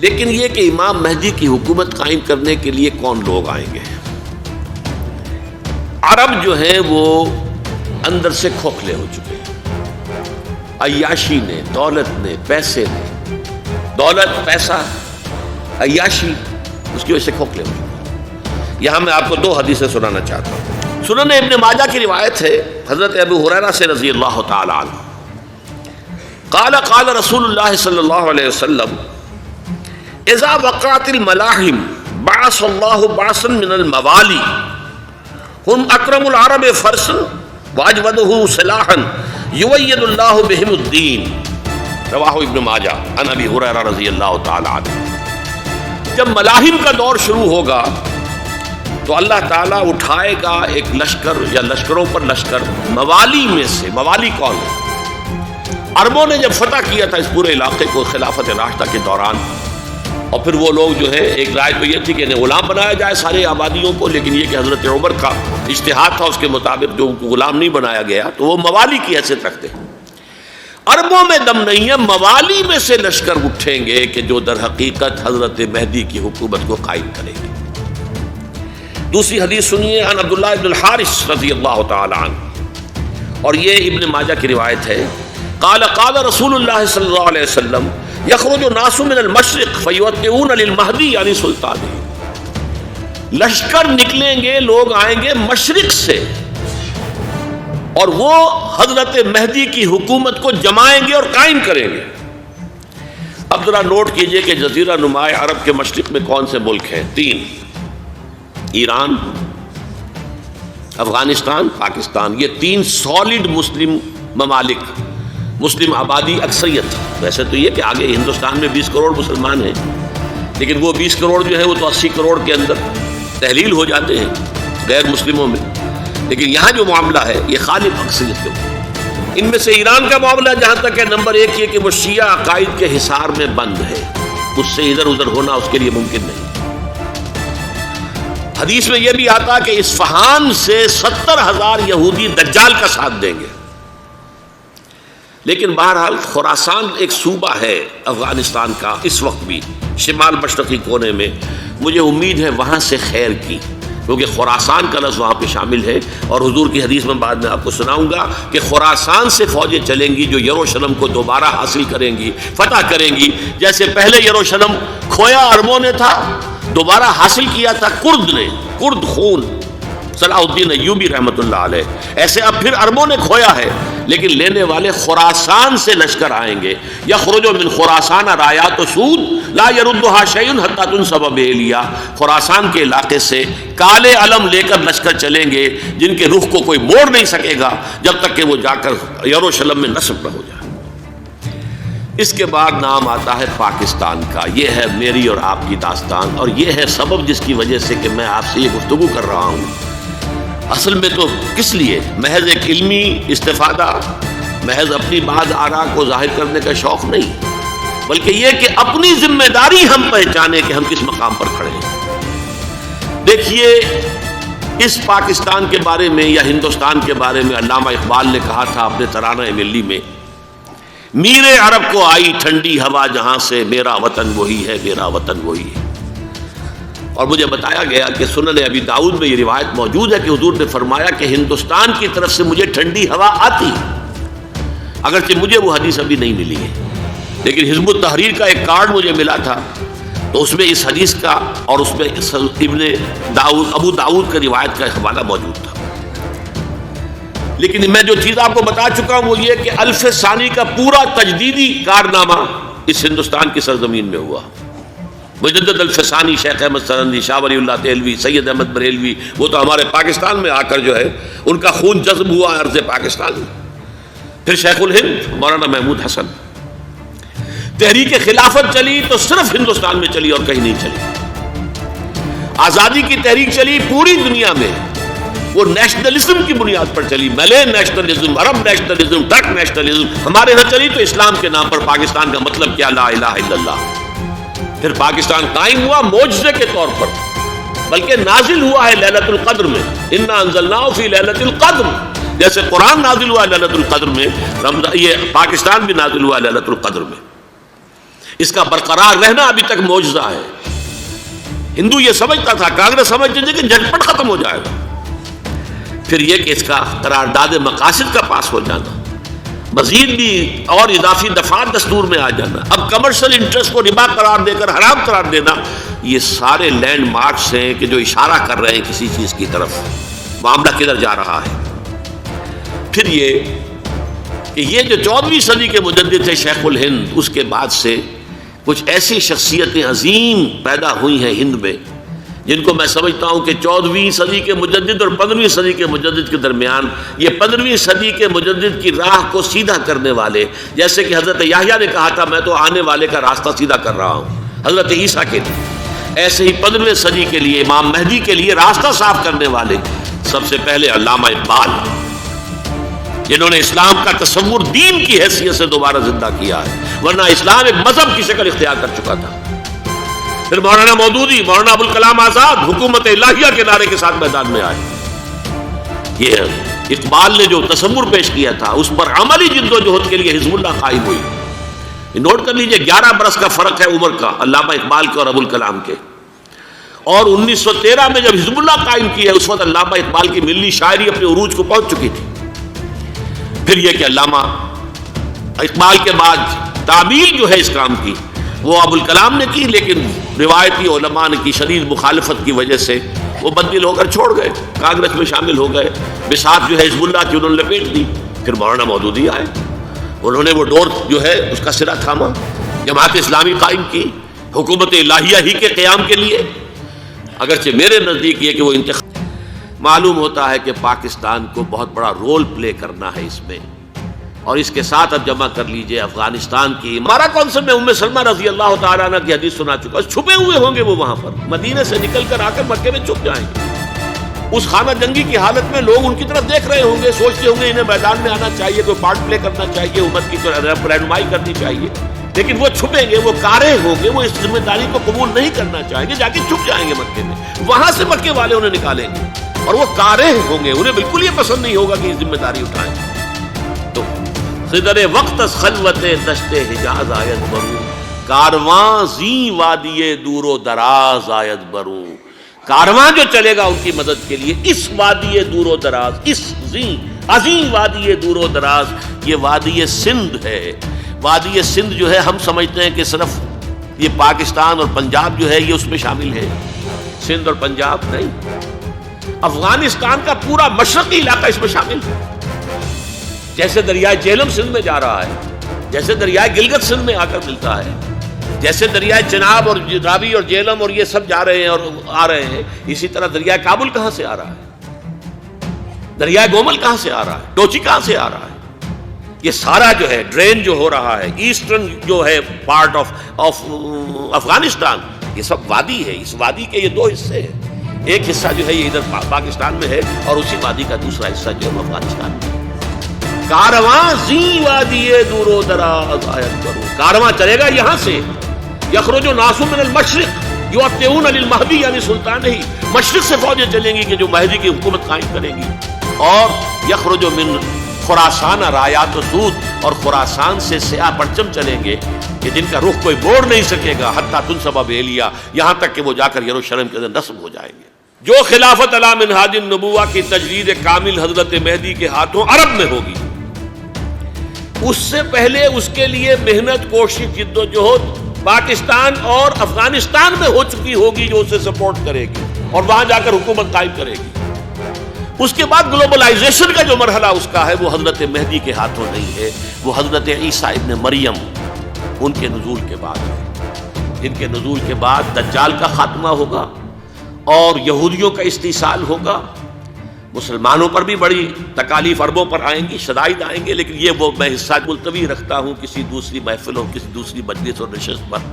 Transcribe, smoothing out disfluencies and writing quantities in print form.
لیکن یہ کہ امام مہدی کی حکومت قائم کرنے کے لیے کون لوگ آئیں گے؟ عرب جو ہیں وہ اندر سے کھوکھلے ہو چکے ہیں، عیاشی نے، دولت نے، پیسے نے، دولت، پیسہ، عیاشی، اس کی وجہ سے کھوکھلے ہو چکے ہیں۔ یہاں میں آپ کو دو حدیثیں سنانا چاہتا ہوں۔ سنن ابن ماجہ کی روایت ہے حضرت ابو ہریرہ سے رضی اللہ تعالی عنہ، قال قال رسول اللہ صلی اللہ علیہ وسلم اذا وقعت الملاحم بعث اللہ بعثا من الموالی ہم اکرم العرب فرسا واجودہ سلاحا یؤید اللہ بہم الدین، رواہ ابن ماجہ عن ابی ہریرہ رضی اللہ تعالی عنہ۔ جب ملاحم کا دور شروع ہوگا تو اللہ تعالیٰ اٹھائے گا ایک لشکر یا لشکروں پر لشکر موالی میں سے۔ موالی کون ہے؟ عربوں نے جب فتح کیا تھا اس پورے علاقے کو خلافت راشدہ کے دوران، اور پھر وہ لوگ جو ہے، ایک رائے تو یہ تھی کہ انہیں غلام بنایا جائے سارے آبادیوں کو، لیکن یہ کہ حضرت عمر کا اجتہاد تھا، اس کے مطابق جو ان کو غلام نہیں بنایا گیا تو وہ موالی کی حیثیت رکھتے ہیں۔ عربوں میں دم نہیں ہے، موالی میں سے لشکر اٹھیں گے کہ جو در حقیقت حضرت مہدی کی حکومت کو قائم کریں گے۔ دوسری حدیث سنیے، عن عبداللہ ابن الحارث رضی اللہ تعالی عنہ، اور یہ ابن ماجہ کی روایت ہے، قال قال رسول اللہ صلی اللہ علیہ وسلم یخرج الناس من المشرق فیوطئون للمہدی یعنی سلطان، لشکر نکلیں گے، لوگ آئیں گے مشرق سے، اور وہ حضرت مہدی کی حکومت کو جمائیں گے اور قائم کریں گے۔ اب ذرا نوٹ کیجئے کہ جزیرہ نما عرب کے مشرق میں کون سے ملک ہیں؟ تین، ایران، افغانستان، پاکستان، یہ تین سالڈ مسلم ممالک، مسلم آبادی اکثریت۔ ویسے تو یہ کہ آگے ہندوستان میں 20 کروڑ مسلمان ہیں، لیکن وہ 20 کروڑ جو ہے وہ تو 80 کروڑ کے اندر تحلیل ہو جاتے ہیں غیر مسلموں میں، لیکن یہاں جو معاملہ ہے یہ غالب اکثریت کے اوپر۔ ان میں سے ایران کا معاملہ جہاں تک ہے، نمبر 1 یہ کہ وہ شیعہ عقائد کے حصار میں بند ہے، اس سے ادھر ادھر ہونا اس کے لیے ممکن نہیں۔ حدیث میں یہ بھی آتا کہ اصفہان سے 70,000 یہودی دجال کا ساتھ دیں گے۔ لیکن بہرحال خراسان ایک صوبہ ہے افغانستان کا اس وقت بھی، شمال مشرقی کونے میں، مجھے امید ہے وہاں سے خیر کی، کیونکہ خراسان کا لفظ وہاں پہ شامل ہے، اور حضور کی حدیث میں بعد میں آپ کو سناؤں گا کہ خراسان سے فوجیں چلیں گی جو یروشلم کو دوبارہ حاصل کریں گی، فتح کریں گی، جیسے پہلے یروشلم کھویا عربوں نے تھا، دوبارہ حاصل کیا تھا کرد نے، کرد خون صلاح الدین ایوبی رحمۃ اللہ علیہ، ایسے اب پھر عربوں نے کھویا ہے، لیکن لینے والے خراسان سے لشکر آئیں گے۔ یخرج من خراسان رایات و سود لا یردها شیء حتی تنصب بإیلیا، خراسان کے علاقے سے کالے علم لے کر لشکر چلیں گے جن کے رخ کو کوئی موڑ نہیں سکے گا جب تک کہ وہ جا کر یروشلم میں نصب نہ ہو جائے۔ اس کے بعد نام آتا ہے پاکستان کا۔ یہ ہے میری اور آپ کی داستان، اور یہ ہے سبب جس کی وجہ سے کہ میں آپ سے یہ گفتگو کر رہا ہوں۔ اصل میں تو کس لیے؟ محض ایک علمی استفادہ، محض اپنی بعض آراء کو ظاہر کرنے کا شوق نہیں، بلکہ یہ کہ اپنی ذمہ داری ہم پہچانے کہ ہم کس مقام پر کھڑے ہیں۔ دیکھیے، اس پاکستان کے بارے میں یا ہندوستان کے بارے میں علامہ اقبال نے کہا تھا اپنے ترانہ ملی میں، میرے عرب کو آئی ٹھنڈی ہوا جہاں سے، میرا وطن وہی ہے، میرا وطن وہی ہے۔ اور مجھے بتایا گیا کہ سنن ابی داؤد میں یہ روایت موجود ہے کہ حضور نے فرمایا کہ ہندوستان کی طرف سے مجھے ٹھنڈی ہوا آتی، اگرچہ مجھے وہ حدیث ابھی نہیں ملی ہے، لیکن حزب التحریر کا ایک کارڈ مجھے ملا تھا، تو اس میں اس حدیث کا اور اس میں ابو داؤد کا روایت کا حوالہ موجود تھا۔ لیکن میں جو چیز آپ کو بتا چکا ہوں وہ یہ کہ الف ثانی کا پورا تجدیدی کارنامہ اس ہندوستان کی سرزمین میں ہوا۔ مجدد الف ثانی شیخ احمد سرندی، شاہ ولی اللہ دہلوی، سید احمد بریلوی، وہ تو ہمارے پاکستان میں آ کر جو ہے ان کا خون جذب ہوا ارض پاکستان میں۔ پھر شیخ الہند مولانا محمود حسن۔ تحریک خلافت چلی تو صرف ہندوستان میں چلی اور کہیں نہیں چلی۔ آزادی کی تحریک چلی پوری دنیا میں، وہ نیشنلزم کی بنیاد پر چلی، ملے نیشنلزم، عرب نیشنلزم، ٹرک نیشنلزم۔ ہمارے ہاں چلی تو اسلام کے نام پر، پاکستان کا مطلب کیا؟ لا الہ الا اللہ۔ پھر پاکستان قائم ہوا معجزے کے طور پر، بلکہ نازل ہوا ہے لیلۃ القدر میں، انا انزلناہ فی لیلۃ القدر، جیسے قرآن نازل ہوا لیلۃ القدر میں، یہ پاکستان بھی نازل ہوا لیلۃ القدر میں۔ اس کا برقرار رہنا ابھی تک معجزہ ہے۔ ہندو یہ سمجھتا تھا، کانگریس سمجھتی تھی کہ جھٹپٹ ختم ہو جائے گا۔ پھر یہ کہ اس کا قرارداد مقاصد کا پاس ہو جانا، مزید بھی اور اضافی دفعات دستور میں آ جانا، اب کمرشل انٹرسٹ کو ربا قرار دے کر حرام قرار دینا، یہ سارے لینڈ مارکس ہیں کہ جو اشارہ کر رہے ہیں کسی چیز کی طرف، معاملہ کدھر جا رہا ہے۔ پھر یہ کہ یہ جو 14ویں صدی کے مجدد تھے شیخ الہند، اس کے بعد سے کچھ ایسی شخصیتیں عظیم پیدا ہوئی ہیں ہند میں، جن کو میں سمجھتا ہوں کہ 14ویں صدی کے مجدد اور 15ویں صدی کے مجدد کے درمیان یہ 15ویں صدی کے مجدد کی راہ کو سیدھا کرنے والے، جیسے کہ حضرت یحییٰ نے کہا تھا میں تو آنے والے کا راستہ سیدھا کر رہا ہوں حضرت عیسیٰ کے لیے، ایسے ہی 15ویں صدی کے لیے امام مہدی کے لیے راستہ صاف کرنے والے سب سے پہلے علامہ اقبال، جنہوں نے اسلام کا تصور دین کی حیثیت سے دوبارہ زندہ کیا ہے، ورنہ اسلام ایک مذہب کی شکل اختیار کر چکا تھا۔ پھر مولانا مودودی، مولانا ابوالکلام آزاد حکومت الہیہ کے نعرے کے ساتھ میدان میں آئے۔ یہ اقبال نے جو تصور پیش کیا تھا اس پر عملی جد و جہد کے لیے حزب اللہ قائم ہوئی۔ نوٹ کر لیجئے 11 برس کا فرق ہے عمر کا علامہ اقبال کے اور ابوالکلام کے، اور 1913 میں جب حزب اللہ قائم کی ہے اس وقت علامہ اقبال کی ملی شاعری اپنے عروج کو پہنچ چکی تھی۔ پھر یہ کہ علامہ اقبال کے بعد تعمیل جو ہے اس کام کی وہ ابوالکلام نے کی، لیکن روایتی علماء کی شدید مخالفت کی وجہ سے وہ بدل ہو کر چھوڑ گئے، کانگریس میں شامل ہو گئے، بساط جو ہے حزب اللہ کی انہوں نے لپیٹ دی۔ پھر مولانا مودودی آئے، انہوں نے وہ ڈور جو ہے اس کا سرا تھاما، جماعت اسلامی قائم کی حکومت الہیہ ہی کے قیام کے لیے۔ اگرچہ میرے نزدیک یہ کہ وہ انتخاب معلوم ہوتا ہے کہ پاکستان کو بہت بڑا رول پلے کرنا ہے اس میں، اور اس کے ساتھ اب جمع کر لیجئے افغانستان کی ہمارا کونسل میں ام سلمہ رضی اللہ تعالیٰ عنہ کی حدیث سنا چکا، چھپے ہوئے ہوں گے وہ وہاں پر، مدینے سے نکل کر آ کر مکے میں چھپ جائیں گے، اس خانہ جنگی کی حالت میں لوگ ان کی طرف دیکھ رہے ہوں گے، سوچتے ہوں گے انہیں میدان میں آنا چاہیے، کوئی پارٹ پلے کرنا چاہیے، امت کی رہنمائی کرنی چاہیے، لیکن وہ چھپیں گے، وہ کارے ہوں گے، وہ اس ذمہ داری کو قبول نہیں کرنا چاہیں گے، جا کے چھپ جائیں گے مکے میں، وہاں سے مکے والے انہیں نکالیں گے، اور وہ کارے ہوں گے، انہیں بالکل یہ پسند نہیں ہوگا کہ یہ ذمہ داری اٹھائیں۔ تو خضر وقت از خلوت دشت حجاز آیت بروں، کارواں زی وادی دور و دراز آیت بروں، کارواں جو چلے گا ان کی مدد کے لیے اس وادی دور و دراز، اس عظیم وادی دور و دراز، یہ وادی سندھ ہے۔ وادی سندھ جو ہے ہم سمجھتے ہیں کہ صرف یہ پاکستان اور پنجاب جو ہے یہ اس میں شامل ہے، سندھ اور پنجاب نہیں، افغانستان کا پورا مشرقی علاقہ اس میں شامل ہے، جیسے دریائے جہلم سندھ میں جا رہا ہے، جیسے دریائے گلگت سندھ میں آ کر ملتا ہے، جیسے دریائے چناب اور راوی اور جہلم اور یہ سب جا رہے ہیں اور آ رہے ہیں، اسی طرح دریائے کابل کہاں سے آ رہا ہے، دریائے گومل کہاں سے آ رہا ہے، ٹوچی کہاں سے آ رہا ہے، یہ سارا جو ہے ڈرین جو ہو رہا ہے، ایسٹرن جو ہے پارٹ آف افغانستان، یہ سب وادی ہے، اس وادی کے یہ دو حصے ہیں، ایک حصہ جو ہے یہ ادھر پاکستان میں ہے اور اسی وادی کا دوسرا حصہ جو ہے افغانستان میں۔ کارواں زی وادی دور و دراز آیت کرو، کارواں چلے گا یہاں سے، یخرج الناس من المشرق یؤتون للمہدی یعنی سلطان ہی، مشرق سے فوجیں چلیں گی کہ جو مہدی کی حکومت قائم کرے گی، اور یخرج من خراسان رایات و سود، اور خراسان سے سیاہ پرچم چلیں گے کہ جن کا رخ کوئی موڑ نہیں سکے گا، حتیٰ تنصب بیلیہ، یہاں تک کہ وہ جا کر یروشلم کے اندر نصب ہو جائیں گے۔ جو خلافت علی منہاج النبوہ کی تجدید کامل حضرت مہدی کے ہاتھوں عرب میں ہوگی، اس سے پہلے اس کے لیے محنت، کوشش، جد و جہد پاکستان اور افغانستان میں ہو چکی ہوگی جو اسے سپورٹ کرے گی اور وہاں جا کر حکومت قائم کرے گی۔ اس کے بعد گلوبلائزیشن کا جو مرحلہ اس کا ہے وہ حضرت مہدی کے ہاتھوں نہیں ہے، وہ حضرت عیسیٰ ابن مریم ان کے نزول کے بعد ہے، جن کے نزول کے بعد دجال کا خاتمہ ہوگا اور یہودیوں کا استحصال ہوگا، مسلمانوں پر بھی بڑی تکالیف عربوں پر آئیں گی، شدائد آئیں گے، لیکن یہ وہ میں حصہ ملتوی رکھتا ہوں کسی دوسری محفل اور کسی دوسری مجلس اور نشست پر۔